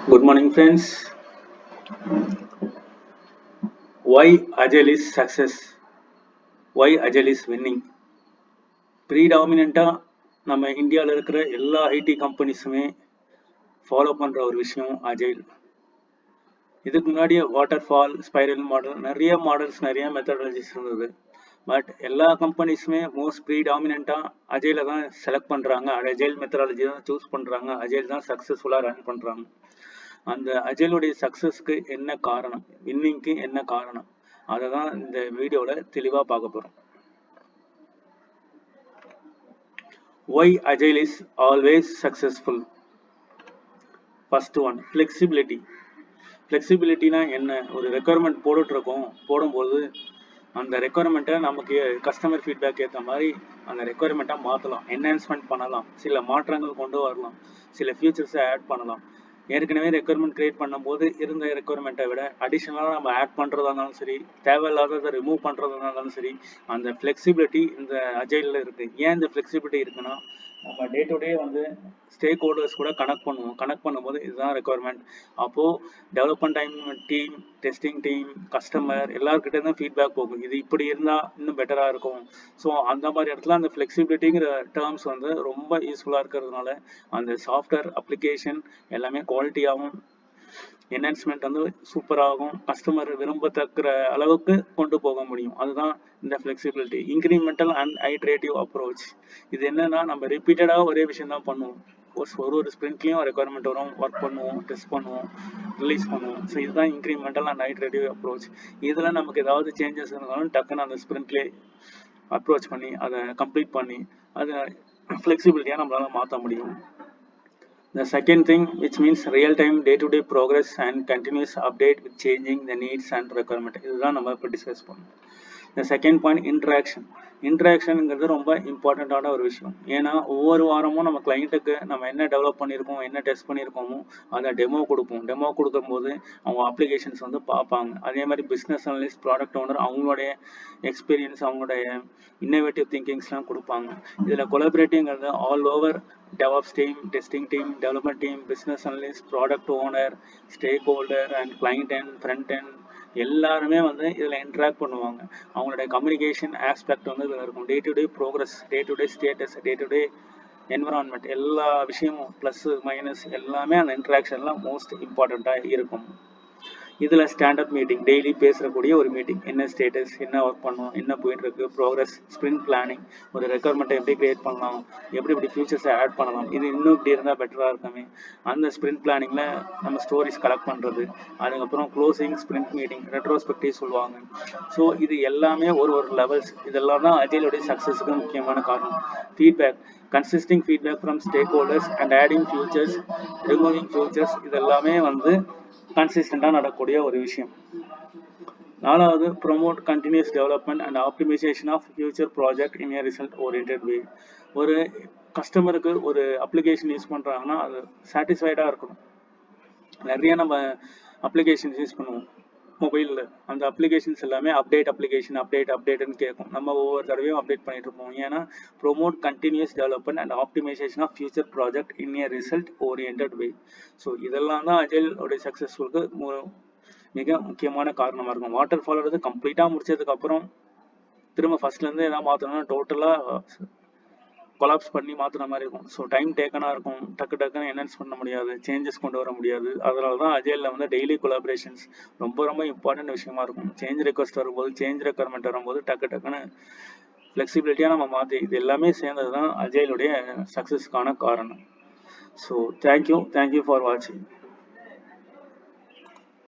Good morning, friends. Why Agile is success? Why Agile is winning? ப்ரீடாமினண்ட்டாக நம்ம இந்தியாவில் இருக்கிற எல்லா ஐடி கம்பெனிஸுமே ஃபாலோ பண்ணுற ஒரு விஷயம் அஜைல். இதுக்கு முன்னாடியே வாட்டர் ஃபால், ஸ்பைரல் மாடல், நிறைய மாடல்ஸ், நிறைய மெத்தடாலஜிஸ் இருந்தது. பட் எல்லா கம்பெனிஸுமே மோஸ்ட் ப்ரீடாமினண்ட்டாக அஜைலை தான் செலக்ட் பண்ணுறாங்க, அஜைல் மெத்தடாலஜி தான் சூஸ் பண்ணுறாங்க, அஜைல் தான் சக்ஸஸ்ஃபுல்லாக ரன் பண்ணுறாங்க. அந்த அஜைலுடைய சக்ஸஸ்க்கு என்ன காரணம், வின்னிங்க்கு என்ன காரணம், அதை தான் இந்த வீடியோவில் தெளிவாக பார்க்க போகிறோம். Why Agile is always successful? First one, flexibility. ஃப்ளெக்சிபிலிட்டினா என்ன? ஒரு ரெக்குயர்மெண்ட் போட்டுட்ருக்கோம், போடும்போது அந்த ரெக்குயர்மெண்ட்டை நமக்கு கஸ்டமர் ஃபீட்பேக் ஏற்ற மாதிரி அந்த ரெக்குயர்மெண்ட்டை மாற்றலாம், என்ஹான்ஸ்மெண்ட் பண்ணலாம், சில மாற்றங்கள் கொண்டு வரலாம், சில ஃபியூச்சர்ஸை ஆட் பண்ணலாம். ஏற்கனவே ரெக்குயர்மெண்ட் கிரியேட் பண்ணும்போது இருந்த ரெக்குயர்மெண்ட்டை விட அடிஷ்னலாக நம்ம ஆட் பண்ணுறதா இருந்தாலும் சரி, தேவையில்லாததை ரிமூவ் பண்ணுறதா இருந்தாலும் சரி, அந்த ஃப்ளெக்சிபிலிட்டி இந்த அஜைலில் இருக்குது. ஏன் இந்த ஃப்ளெக்சிபிலிட்டி இருக்குன்னா, நம்ம டே டு டே வந்து ஸ்டேக் ஹோல்டர்ஸ் கூட கனெக்ட் பண்ணும்போது இதுதான் ரெக்குயர்மெண்ட். அப்போது development team, testing team, customer எல்லாருக்கிட்டே தான் ஃபீட்பேக் போகும், இது இப்படி இருந்தால் இன்னும் பெட்டராக இருக்கும். ஸோ அந்த மாதிரி இடத்துல அந்த ஃப்ளெக்சிபிலிட்டிங்கிற டேர்ம்ஸ் வந்து ரொம்ப யூஸ்ஃபுல்லாக இருக்கிறதுனால அந்த சாஃப்ட்வேர் அப்ளிகேஷன் எல்லாமே குவாலிட்டியாகவும், என்ஹான்ஸ்மெண்ட் வந்து சூப்பராகவும், கஸ்டமர் விரும்பத்தக்கிற அளவுக்கு கொண்டு போக முடியும். அதுதான் இந்த flexibility. Incremental and iterative approach. இது என்னன்னா, நம்ம ரிப்பீட்டடாக ஒரே விஷயம் தான் பண்ணுவோம். ஒரு ஸ்ப்ரிண்ட்லேயும் ரெக்குயர்மெண்ட் வரும், ஒர்க் பண்ணுவோம், டெஸ்ட் பண்ணுவோம், ரிலீஸ் பண்ணுவோம். ஸோ இதுதான் இன்க்ரிமெண்டல் அண்ட் ஐட்ரேட்டிவ் அப்ரோச். இதில் நமக்கு ஏதாவது சேஞ்சஸ் இருந்தாலும் டக்குன்னு அந்த ஸ்ப்ரிண்ட்லேயே அப்ரோச் பண்ணி அதை கம்ப்ளீட் பண்ணி அதை ஃப்ளெக்சிபிலிட்டியாக நம்மளால் மாற்ற முடியும். The second thing, which means real-time day-to-day progress and continuous update with changing the needs and requirement. இதுதான் நம்ம இப்போ டிஸ்கஸ் பண்ணோம். The second point, interaction. இன்ட்ராக்ஷனுங்கிறது ரொம்ப இம்பார்ட்டண்ட்டான ஒரு விஷயம். ஏன்னா ஒவ்வொரு வாரமும் நம்ம கிளைண்ட்டுக்கு நம்ம என்ன டெவலப் பண்ணியிருக்கோம், என்ன டெஸ்ட் பண்ணியிருக்கோமோ அதை டெமோ கொடுப்போம். டெமோ கொடுக்கும்போது அவங்க அப்ளிகேஷன்ஸ் வந்து பார்ப்பாங்க. அதே மாதிரி பிஸ்னஸ் அனலிஸ்ட், ப்ராடக்ட் ஓனர் அவங்களுடைய எக்ஸ்பீரியன்ஸ், அவங்களுடைய இன்னோவேட்டிவ் திங்கிங்ஸ்லாம் கொடுப்பாங்க. இதில் கொலாபரேட்டிவ்ங்கிறது all over DevOps team, testing team, development team, business analyst, product owner, stakeholder and client and friend and எல்லாருமே வந்து இதில் இன்ட்ராக்ட் பண்ணுவாங்க. அவங்களுடைய கம்யூனிகேஷன் ஆஸ்பெக்ட் வந்து இதில் இருக்கும். Day to day progress, day to day status, day to day environment, எல்லா விஷயமும் ப்ளஸ் மைனஸ் எல்லாமே அந்த இன்ட்ராக்ஷன்லாம் மோஸ்ட் இம்பார்ட்டண்ட்டாக இருக்கும். இதில் ஸ்டாண்டப் மீட்டிங், டெய்லி பேசக்கூடிய ஒரு மீட்டிங், என்ன ஸ்டேட்டஸ், என்ன ஒர்க் பண்ணோம், என்ன போயிட்டுருக்கு, ப்ரோக்ரஸ், ஸ்ப்ரிண்ட் பிளானிங், ஒரு ரெக்குயர்மெண்ட்டை எப்படி கிரியேட் பண்ணலாம், எப்படி ஃபியூச்சர்ஸை ஆட் பண்ணலாம், இது இன்னும் இப்படி இருந்தால் பெட்டராக இருக்குமே, அந்த ஸ்ப்ரிண்ட் பிளானிங்கில் நம்ம ஸ்டோரிஸ் கலெக்ட் பண்ணுறது, அதுக்கப்புறம் க்ளோசிங், ஸ்ப்ரிண்ட் மீட்டிங், ரெட்ரோஸ்பெக்டிவ் சொல்லுவாங்க. ஸோ இது எல்லாமே ஒரு லெவல்ஸ். இதெல்லாம் தான் அஜைலுடைய சக்ஸஸுக்கு முக்கியமான காரணம். Feedback, consisting feedback from stakeholders and adding features, removing features, இதெல்லாமே வந்து கன்சிஸ்டண்டாக நடக்கக்கூடிய ஒரு விஷயம். நாலாவது, promote continuous development and optimisation of future project in a result oriented way. ஒரு கஸ்டமருக்கு ஒரு அப்ளிகேஷன் யூஸ் பண்ணுறாங்கன்னா அது சாட்டிஸ்ஃபைடாக இருக்கணும். நிறைய நம்ம அப்ளிகேஷன்ஸ் யூஸ் பண்ணுவோம் மொபைலில், அந்த அப்ளிகேஷன்ஸ் எல்லாமே அப்டேட்னு கேட்கும். நம்ம ஒவ்வொரு தடவையும் அப்டேட் பண்ணிட்டு இருப்போம். ஏன்னா promote continuous development and optimisation of future project in a result oriented way. So இதெல்லாம் தான் அஜைலோடைய சக்ஸஸ்ஃபுல்க்கு மிக முக்கியமான காரணமாக இருக்கும். வாட்டர் ஃபால் வந்து கம்ப்ளீட்டாக முடிச்சதுக்கப்புறம் திரும்ப ஃபர்ஸ்ட்லேருந்து எதாவது மாற்றணும்னா டோட்டலாக கொலாப்ஸ் பண்ணி மாற்றுற மாதிரி இருக்கும். ஸோ டைம் டேக்கனாக இருக்கும், டக்குன்னு என்ஹான்ஸ் பண்ண முடியாது, சேஞ்சஸ் கொண்டு வர முடியாது. அதனால தான் அஜைலில் வந்து டெய்லி கொலாபரேஷன்ஸ் ரொம்ப இம்பார்ட்டன்ட் விஷயமா இருக்கும். சேஞ்ச் ரெக்வஸ்ட் வரும்போது, சேஞ்ச் ரெக்குயர்மெண்ட் வரும்போது டக்குன்னு ஃப்ளெக்சிபிலிட்டியாக நம்ம மாற்றி, இது எல்லாமே சேர்ந்தது தான் அஜைலுடைய சக்ஸஸ்க்கான காரணம். ஸோ தேங்க்யூ ஃபார் வாட்சிங்.